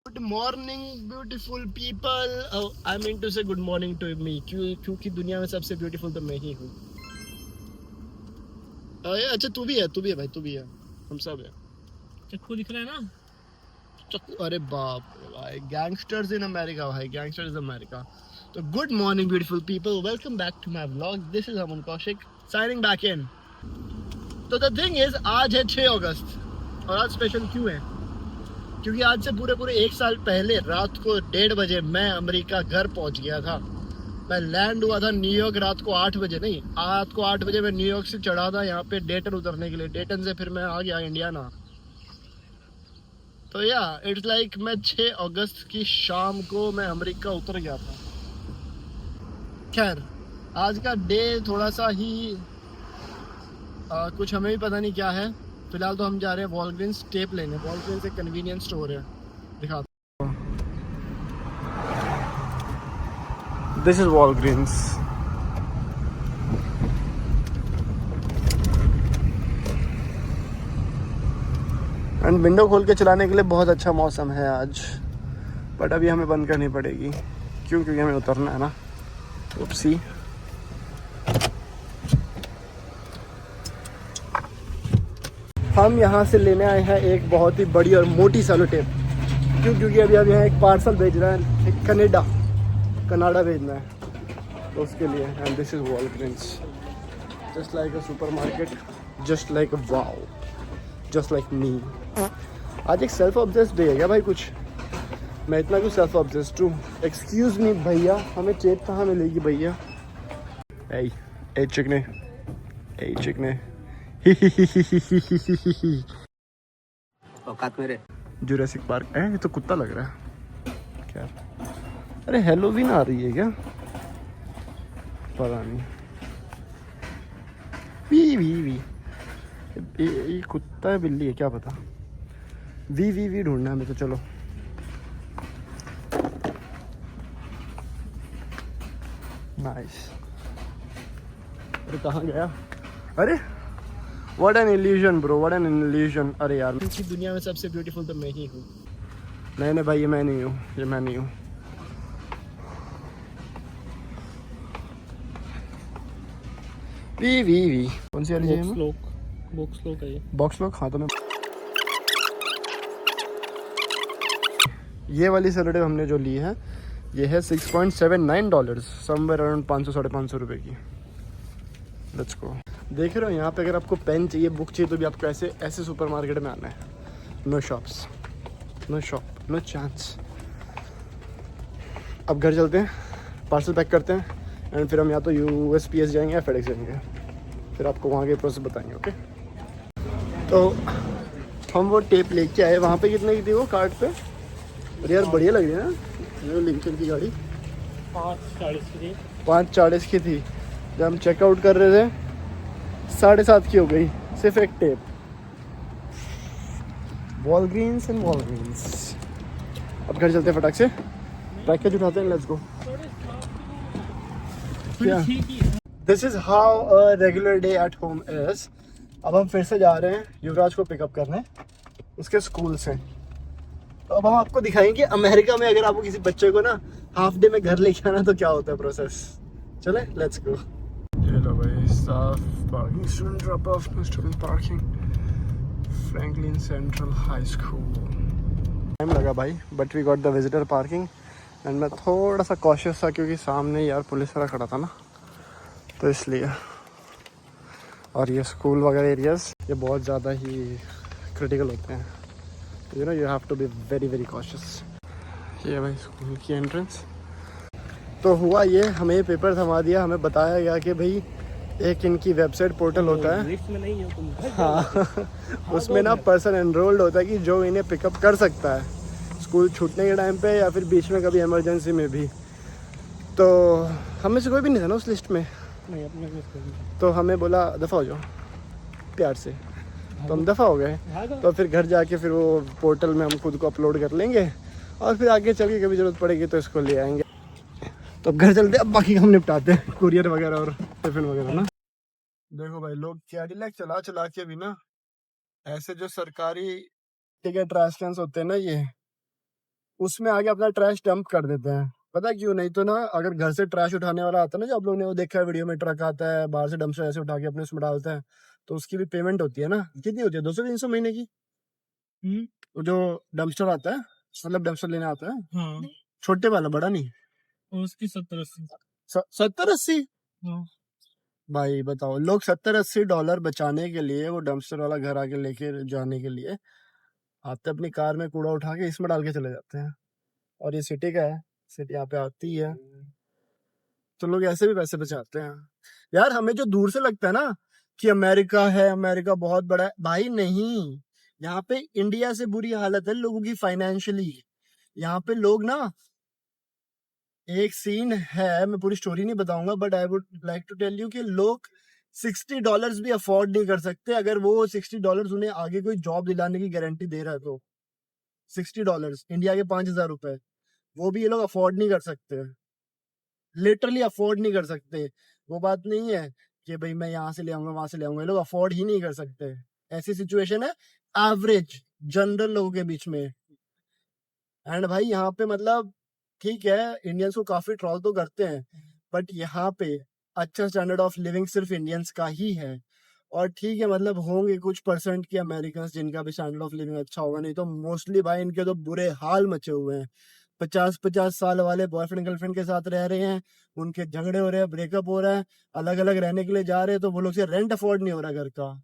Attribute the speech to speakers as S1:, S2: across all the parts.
S1: Good morning beautiful people. I mean to say good morning to me, क्योंकि दुनिया में सबसे ब्यूटीफुल तो मैं ही हूँ। अच्छा तू भी है भाई, तू भी है, हम सब है।
S2: चक्कू दिख रहा है ना?
S1: चक्कू, अरे बाप रे भाई, गैंगस्टर्स इन अमेरिका भाई, गैंगस्टर्स अमेरिका। तो good morning beautiful people, welcome back to my vlog. This is Aman Kaushik signing back in. तो द थिंग इज, आज है 6 अगस्त और आज स्पेशल क्यों है? क्योंकि आज से पूरे पूरे 1 साल पहले रात को 1:30 बजे मैं अमेरिका घर पहुंच गया था। मैं लैंड हुआ था न्यूयॉर्क रात को 8 बजे, नहीं, रात को 8 बजे मैं न्यूयॉर्क से चढ़ा था यहाँ पे डेटन उतरने के लिए। डेटन से फिर मैं आ गया इंडियाना। तो या इट्स लाइक मैं 6 अगस्त की शाम को मैं अमेरिका उतर गया था। खैर, आज का डे थोड़ा सा ही कुछ हमें भी पता नहीं क्या है। फिलहाल तो हम जा रहे हैं वॉलग्रीन्स टेप लेने। वॉलग्रीन्स एक कन्वीनियंस स्टोर है, दिखा। This is Walgreens. And window खोल के चलाने के लिए बहुत अच्छा मौसम है आज, बट अभी हमें बंद करनी पड़ेगी। क्यों? क्योंकि हमें उतरना है ना। उपसी। हम यहाँ से लेने आए हैं एक बहुत ही बड़ी और मोटी सेलो टेप। क्यों? क्योंकि अभी अब यहाँ एक पार्सल भेज रहा है, कनाडा भेजना है, तो उसके लिए। And this is Walgreens, just like a supermarket, just like a wow, just like me. आज एक सेल्फ ऑब्जेस्ड डे है क्या भाई? कुछ मैं इतना कुछ सेल्फ ऑब्जेस्ड हूँ। एक्सक्यूज मी भैया, हमें टेप कहाँ मिलेगी भैया? ए चिकने, ए चिकने।
S2: औकात मेरे।
S1: जुरासिक पार्क है, ये तो कुत्ता लग रहा है क्या? अरे हेलोवीन आ रही है क्या? पता नहीं। वी वी वी, ये कुत्ता है बिल्ली है क्या पता। वी वी वी ढूंढना है हमें, तो चलो। नाइस। अरे कहाँ गया? अरे what an illusion bro, what an illusion. अरे यार, क्योंकि दुनिया में सबसे ब्यूटीफुल तो मैं ही हूँ। नहीं नहीं भाई, ये मैं नहीं हूँ, ये मैं नहीं हूँ। वी वी वी, कौन सी वाली चाहिए?
S2: बॉक्स लोक है ये।
S1: बॉक्स लोग, हाँ। तो मैं ये वाली सेलोटेप हमने जो ली है, ये है $6.79, समवेयर अराउंड 500-550 रुपये की। Let's go. देख रहे हो यहाँ पे, अगर आपको पेन चाहिए, बुक चाहिए, तो भी आपको ऐसे ऐसे सुपर मार्केट में आना है। No shops, no shop, no chance. अब घर चलते हैं, पार्सल पैक करते हैं, एंड फिर हम या तो USPS जाएंगे या FedEx जाएंगे। फिर आपको वहाँ के प्रोसेस बताएंगे, ओके? तो हम वो टेप लेके आए। वहाँ पे कितने की थी वो कार्ड पे? अरे यार बढ़िया लग रही है ना ये लिंकन की गाड़ी।
S2: 5:40 की।
S1: 5:40 की थी। जब हम चेकआउट कर रहे थे 7:30 की हो गई, सिर्फ एक टेप। Walgreens and Walgreens. अब घर चलते हैं फटाक से, पैकेज उठाते हैं, लेट्स गो। क्या? This is how a regular day at home is. अब हम फिर से जा रहे हैं युवराज को पिकअप करने उसके स्कूल से। तो अब हम आपको दिखाएंगे अमेरिका में अगर आपको किसी बच्चे को ना हाफ डे में घर लेके आना तो क्या होता है प्रोसेस। चले, लेट्स गो। ये लो भाई, साफ parking, student drop off, student parking, Franklin Central High School. Time लगा भाई, but we got the visitor parking. And मैं थोड़ा सा कॉशियस था क्योंकि सामने यार पुलिस वाला खड़ा था ना, तो इसलिए। और ये स्कूल वगैरह एरियाज ये बहुत ज़्यादा ही क्रिटिकल होते हैं, you know, you have to be very very cautious. ये भाई स्कूल की एंट्रेंस। तो हुआ ये, हमें पेपर थमा दिया, हमें बताया गया कि भाई एक इनकी वेबसाइट पोर्टल होता है,
S2: लिस्ट में नहीं हो तुम?
S1: हाँ उसमें ना पर्सन एनरोल्ड होता है कि जो इन्हें पिकअप कर सकता है स्कूल छूटने के टाइम पे या फिर बीच में कभी इमरजेंसी में भी। तो हम में से कोई भी नहीं था ना उस लिस्ट में,
S2: नहीं, अपने लिस्ट में।
S1: तो हमें बोला दफ़ा हो जाओ प्यार से, तो हम दफ़ा हो गए। तो फिर घर जाके फिर वो पोर्टल में हम खुद को अपलोड कर लेंगे और फिर आगे चल के कभी ज़रूरत पड़ेगी तो इसको ले आएंगे। तो अब घर चलते हैं, अब बाकी हम निपटाते हैं, कुरियर वगैरह और टिफिन वगैरह ना। देखो भाई, लोग कैडिलैक चला चला के भी ना ऐसे जो सरकारी टिकट रेस्टोरेंट्स होते हैं ना, ये उसमें आके अपना ट्रैश डंप कर देते हैं। पता क्यों? नहीं तो ना अगर घर से ट्रैश उठाने वाला आता है ना, जो आप लोगों ने वो देखा है वीडियो में, ट्रक आता है बाहर से डंपस्टर ऐसे उठा के अपने उसमें डालता है, तो उसकी भी पेमेंट होती है ना। कितनी होती है? 200-300 महीने की। वो जो डंपस्टर आता है, मतलब डंपस्टर लेने आता है,
S2: हाँ
S1: छोटे वाला, बड़ा नहीं।
S2: उसकी 70-80।
S1: 70-80?
S2: हाँ
S1: भाई बताओ, लोग $70-80 बचाने के लिए वो डंपस्टर वाला घर आके लेके जाने के लिए आते अपनी कार में कूड़ा उठा के इसमें डाल के चले जाते हैं। और ये सिटी का है, सिटी यहाँ पे आती है, तो लोग ऐसे भी पैसे बचाते हैं। यार हमें जो दूर से लगता है ना कि अमेरिका है, अमेरिका बहुत बड़ा है, भाई नहीं। यहाँ पे इंडिया से बुरी हालत है लोगों की फाइनेंशियली। यहाँ पे लोग ना, एक सीन है, मैं पूरी स्टोरी नहीं बताऊंगा, but I would like to tell you कि लोग $60 भी अफोर्ड नहीं कर सकते अगर वो $60 उन्हें आगे कोई जॉब दिलाने की गारंटी दे रहा है तो। $60 इंडिया के 5,000 रुपए, वो भी ये लोग अफोर्ड नहीं कर सकते, लिटरली अफोर्ड नहीं कर सकते। वो बात नहीं है कि भाई मैं यहाँ से ले आऊंगा वहां से ले आऊंगा, ये लोग अफोर्ड ही नहीं कर सकते। ऐसी सिचुएशन है एवरेज जनरल लोगों के बीच में। एंड भाई यहाँ पे मतलब ठीक है, इंडियंस को काफी ट्रॉल तो करते हैं, बट यहाँ पे अच्छा स्टैंडर्ड ऑफ लिविंग सिर्फ इंडियंस का ही है। और ठीक है, मतलब होंगे कुछ परसेंट के अमेरिकन जिनका भी स्टैंडर्ड ऑफ लिविंग अच्छा होगा, नहीं तो मोस्टली भाई इनके तो बुरे हाल मचे हुए हैं। 50-50 साल वाले बॉयफ्रेंड गर्लफ्रेंड के साथ रह रहे हैं, उनके झगड़े हो रहे हैं, ब्रेकअप हो रहा है, अलग अलग रहने के लिए जा रहे हैं, तो वो लोग से रेंट अफोर्ड नहीं हो रहा घर का।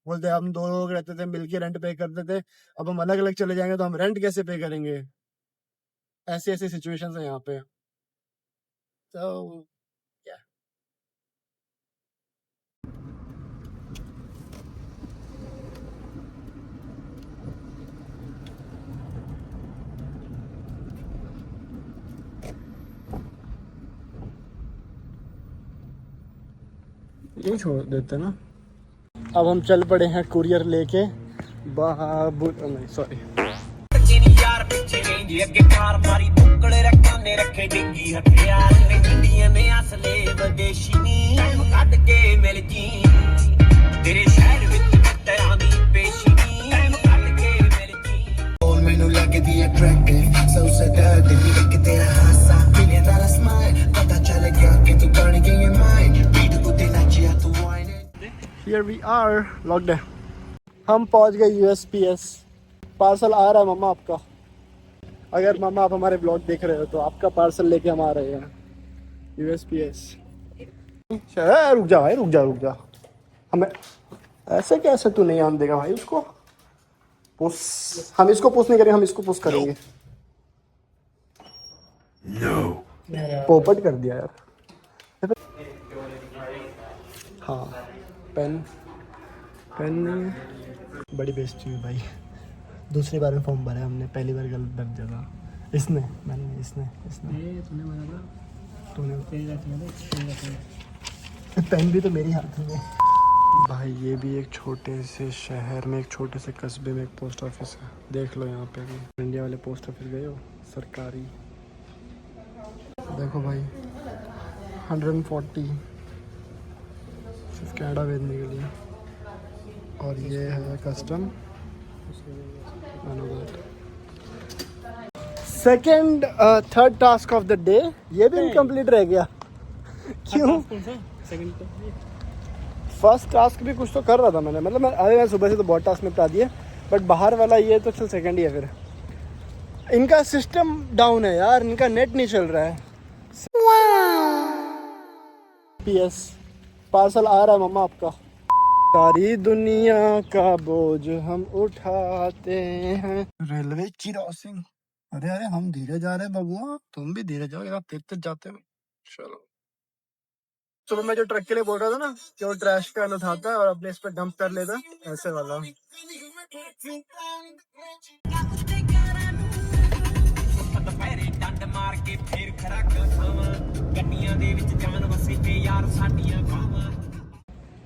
S1: बोलते हैं हम 2 लोग रहते थे मिलके रेंट पे करते थे, अब हम अलग अलग चले जाएंगे तो हम रेंट कैसे पे करेंगे। ऐसी ऐसी सिचुएशंस है यहाँ पे। तो क्या, यही छोड़ देते ना। अब हम चल पड़े हैं कुरियर लेके बाबू, नहीं सॉरी,
S3: यार पिछे रेंज अगे कार मारी बुकड़े रखा ने रखे डिंगी हथियार इंडिया में असले विदेशी नी कट के मिल जी तेरे शहर विच तेरा दी पेशी नी कट के मिल जी और मैनू लगदी अट्रैक्टिव सो सडर कि तेरा हासा मिले दा स्माइल पता चल गया कि तू बन गई है माइन बीट को ते नाचिया तू वाइन।
S1: हियर वी आर लॉक्ड है। हम पहुंच गए USPS। पार्सल आ रहा है मम्मा आपका। अगर मम्मा आप हमारे ब्लॉग देख रहे हो तो आपका पार्सल लेके हम आ रहे हैं USPS। रुक जा भाई, रुक जा रुक जा, हमें ऐसे कैसे तू नहीं आने देगा भाई उसको। पुश, हम इसको पुश नहीं करेंगे, हम इसको पुश करेंगे। पोपट कर दिया यार। हाँ पेन, पेन नहीं है, बड़ी बेइज्जती हुई भाई। दूसरी बार में फॉर्म भरा है हमने, पहली बार गलत भर दिया था। इसने, मैंने नहीं, इसने
S2: ये तूने बना था,
S1: तूने।
S2: तेरी जाती है ना, तेरी जाती है।
S1: पेन भी तो मेरी हाथ में। भाई ये भी एक छोटे से शहर में, एक छोटे से कस्बे में एक पोस्ट ऑफिस है। देख लो यहाँ पे भी, इंडिया वाले पोस्ट ऑफिस गए हो सरकारी, देखो भाई 140 सिर्फ कनाडा भेजने के लिए। और ये है custom. Second third task of the day, ये भी इनकम्प्लीट रह गया। क्यों?
S2: कौन सा सेकंड पे?
S1: फर्स्ट टास्क भी कुछ तो कर रहा था मैंने, मतलब मैं सुबह से तो बहुत टास्क निपटा दिए, बट बाहर वाला ये तो चल सेकंड ही है। फिर इनका सिस्टम डाउन है यार, इनका नेट नहीं चल रहा है। PS पार्सल आ रहा है मम्मा आपका। सारी दुनिया का बोझ हम उठाते हैं। Railway crossing. अरे अरे हम धीरे जा रहे हैं बबुआ, तुम भी धीरे जाओ यार, तेज तेज जाते हो। चलो, सुबह मैं जो ट्रक के लिए बोल रहा था ना कि वो ट्रैश कैन उठाता है और अपने इस पे डंप कर लेता है, ऐसे वाला।
S3: ਦੁਪਹਿਰੇ ਡੰਡ ਮਾਰ ਕੇ ਫੇਰ ਖਰਾਕ ਖਾਵਾਂ ਗੱਡੀਆਂ ਦੇ ਵਿੱਚ ਜਾਨ ਵਸੇ ਤੇ ਯਾਰ ਸਾਡੀਆਂ ਬਾਵਾਂ।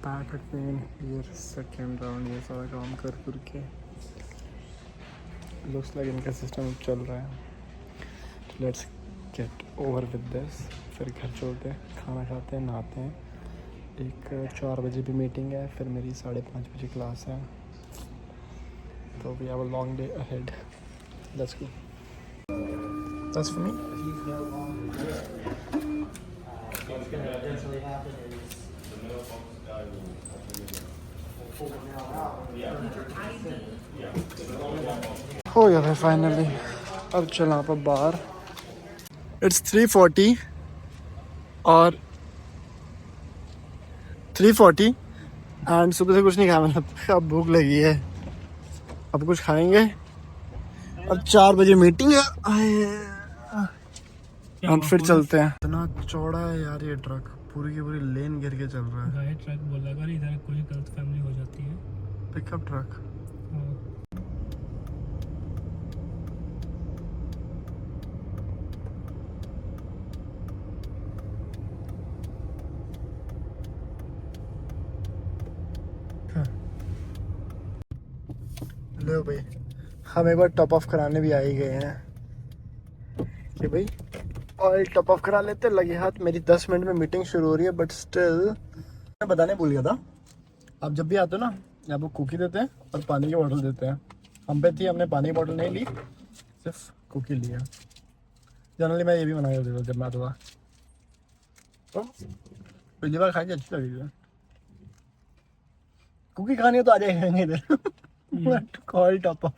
S1: Back again here, second round, ये सारा काम कर के लुक्स लाइक इनका सिस्टम चल रहा है। Let's get over with this. फिर घर छोड़ते हैं, खाना खाते हैं, नहाते हैं। एक 4 बजे भी मीटिंग है, फिर मेरी 5:30 बजे क्लास है, तो we have a long day ahead. Let's go. That's for me. हो गया था फाइनली. अब चला आप बाहर. It's 3:40 और 3:40 एंड सुबह से कुछ नहीं खाया मैंने. अब भूख लगी है. अब कुछ खाएंगे. अब 4 बजे मीटिंग है. और फिर चलते हैं. इतना चौड़ा है यार ये ट्रक. पूरी की पूरी लेन घेर के चल रहा है.
S2: गाय ट्रक बोला कर, इधर कोई गलत फैमिली हो जाती है.
S1: Pickup truck. लो भाई, हम एक बार टॉप ऑफ कराने भी आ ही गए हैं कि भाई ऑयल टॉप ऑफ करा लेते. लगे हाथ मेरी 10 मिनट में मीटिंग शुरू हो रही है. बट स्टिल मैं बताने भूल गया था. आप जब भी आते हो ना, आपको कुकी देते हैं और पानी की बोतल देते हैं. हम पे थी, हमने पानी की बोतल नहीं ली, सिर्फ कुकी लिया. जनरली मैं ये भी मना कर देता जब मैं आता था. तो पहली बार खाई अच्छी लगी थी. कुकी खानी हो तो आ जाएंगे इधर. Call top of.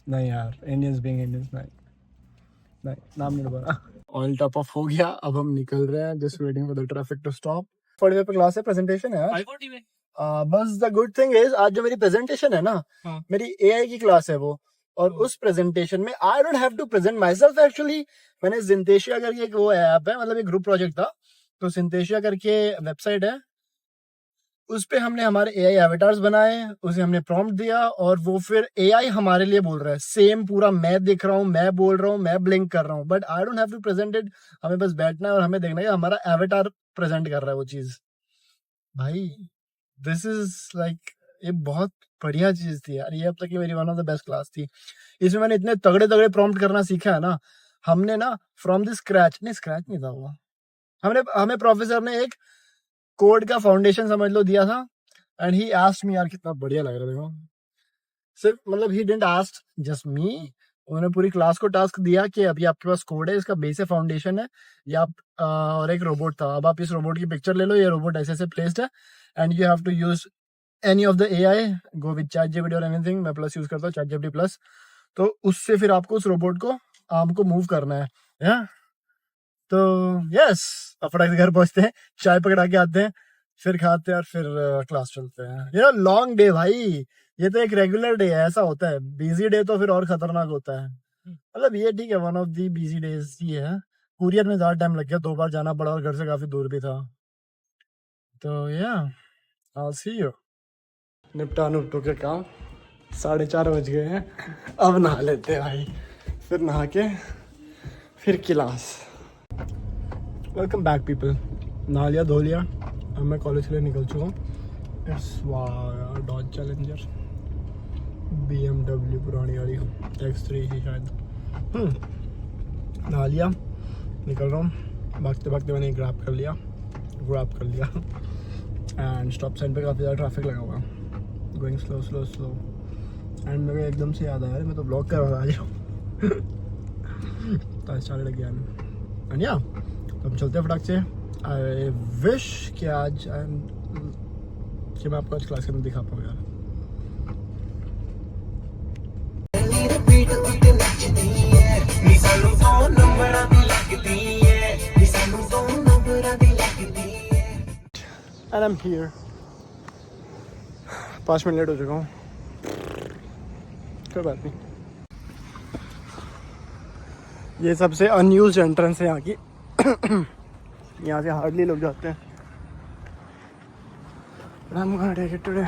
S1: नहीं यार, इंडियंस बीइंग इंडियंस. नहीं नाम नहीं बताना. ऑयल टॉप ऑफ हो गया. अब हम निकल रहे हैं. Just waiting for the traffic to stop. 45 पे क्लास है, प्रेजेंटेशन है यार.
S2: 5:40 में.
S1: बस द गुड थिंग इज आज जो मेरी प्रेजेंटेशन है ना, मेरी एआई की क्लास है वो. और उस प्रेजेंटेशन में I don't have to present myself. Actually मैंने जिंतेशिया करके एक वो ऐप है, मतलब एक ग्रुप प्रोजेक्ट था. तो जिंतेशिया करके वेबसाइट है, उस पे हमने हमारे एआई एवेटार्स बनाए. उसे हमने प्रॉम्प्ट दिया और वो फिर एआई हमारे लिए बोल रहा है. सेम पूरा मैं दिख रहा हूँ, मैं बोल रहा हूँ, मैं ब्लिंक कर रहा हूँ. But I don't have to present it. हमें बस बैठना है और हमें देखना है कि हमारा एवेटार प्रेजेंट कर रहा है वो चीज. भाई दिस इज लाइक, ये बहुत बढ़िया चीज थी यार. ये अब तक की मेरी one of the best class थी. इसमें मैंने इतने तगड़े तगड़े प्रॉम्प्ट करना सीखा है ना. हमने ना फ्रॉम द स्क्रैच नहीं था वो. हमें प्रोफेसर ने एक कोड का फाउंडेशन समझ लो दिया था. एंड ही आस्क्ड मी, यार कितना बढ़िया लग रहा है देखो. सिर्फ मतलब ही डिडंट आस्क जस्ट मी, उन्होंने पूरी क्लास को टास्क दिया कि अभी आपके पास कोड है, इसका बेस है, फाउंडेशन है, या आप और एक रोबोट था. अब आप इस रोबोट की पिक्चर ले लो, ये रोबोट ऐसे ऐसे प्लेस्ड है and you have to use any of the AI, go with ChatGPT और एनीथिंग. मैं प्लस यूज करता हूँ, ChatGPT प्लस. तो उससे फिर आपको उस रोबोट को आर्म को मूव करना है. या तो यस, फटाक से घर पहुंचते हैं, चाय पकड़ा के आते हैं, फिर खाते हैं और फिर क्लास चलते हैं. ये लॉन्ग डे भाई. ये तो एक रेगुलर डे है, ऐसा होता है. बिजी डे तो फिर और खतरनाक होता है. मतलब ये ठीक है, one of the busy days ही है. कुरियर में ज्यादा टाइम लग गया, 2 बार जाना पड़ा और घर से काफी दूर भी था. तो या आई सी यू. निपटा के काम. 4:30 बज गए हैं. अब नहा लेते हैं भाई. फिर नहा के फिर क्लास. Welcome back people. नहा लिया, धो लिया, अब मैं कॉलेज के लिए निकल चुका हूँ. डॉज चैलेंजर, BMW पुरानी गाड़ी, X3 ही शायद. नहा लिया, निकल रहा हूँ. भागते भागते मैंने ग्रैब कर लिया एंड स्टॉप साइन पे काफ़ी ज़्यादा ट्रैफिक लगा हुआ. गोइंग स्लो एंड मेरे को एकदम से याद आया, मैं तो ब्लॉग कर रहा था आज. स्टार्टेड अगेन एंड या अब चलते हैं फटाक से. आई विश कि आज कि मैं आपको आज क्लास के अंदर दिखा पाऊँ यार. And I'm here. 5 minute late हो चुका हूँ, कोई बात नहीं. ये सबसे अनयूज्ड एंट्रेंस है यहाँ की. यहाँ से हार्डली लोग जाते हैं. I'm gonna take it today.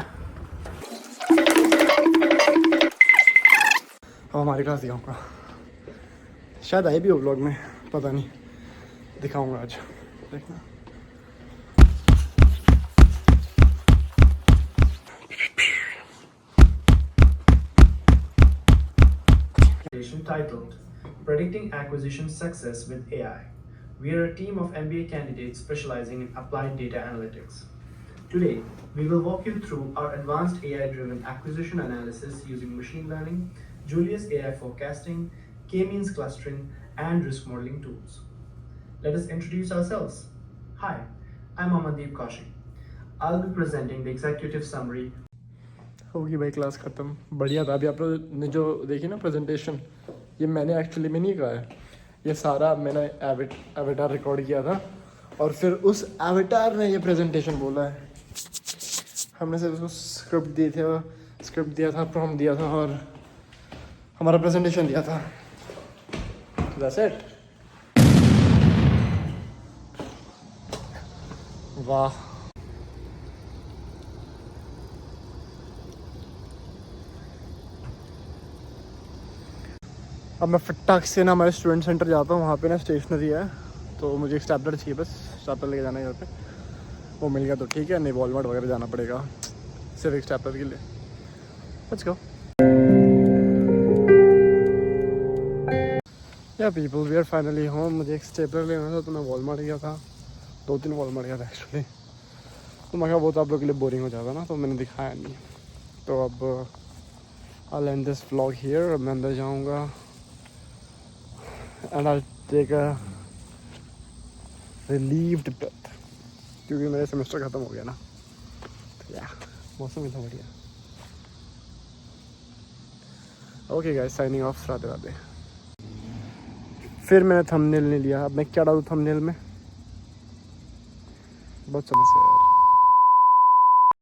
S1: अब हमारी क्लास दिखाऊंगा, शायद आई भी हो व्लॉग में, पता नहीं. दिखाऊंगा आज, देखना.
S4: Titled Predicting Acquisition Success with AI. We are a team of MBA candidates specializing in applied data analytics. Today, we will walk you through our advanced AI-driven acquisition analysis using machine learning, Julius AI forecasting, k-means clustering, and risk modeling tools. Let us introduce ourselves. Hi, I'm Amandeep Kaushik. I'll be presenting the executive summary.
S1: होगी भाई class ख़त्म, बढ़िया था। अभी आप लोग ने जो देखी ना प्रेजेंटेशन, ये मैंने एक्चुअली में नहीं कहा है, ये सारा मैंने एवेटार रिकॉर्ड किया था और फिर उस एवेटार ने ये प्रेजेंटेशन बोला है। हमने सिर्फ उसको स्क्रिप्ट दिया था, प्रॉम्प्ट दिया था और हमारा प्रेजेंटेशन दिया था। That's it. वाह, अब मैं फटाक से ना हमारे स्टूडेंट सेंटर जाता हूँ। वहाँ पे ना स्टेशनरी है, तो मुझे एक स्टेपलर चाहिए, बस स्टेपलर लेके जाना है घर पे। वो मिल गया तो ठीक है, नहीं वॉलमार्ट वगैरह जाना पड़ेगा सिर्फ एक स्टेपलर के लिए। Let's go. Yeah people, we are finally home. मुझे एक स्टेपलर लेना था तो मैं वॉलमार्ट गया था, 2-3 वॉलमार्ट गया था एक्चुअली। तो मैं कहा वो तो आप लोग के लिए बोरिंग हो जाता ना, तो मैंने दिखाया नहीं। तो अब I'll end this vlog here। अब मैं अंदर जाऊँगा and I'll take a relieved breath क्योंकि मेरा सेमेस्टर ख़त्म हो गया ना। तो या मौसम भी था बढ़िया। Okay guys, signing off, Radhe Radhe. फिर मैंने थंबनेल नहीं लिया, अब मैं क्या डालूँ थंबनेल में, बहुत समस्या है।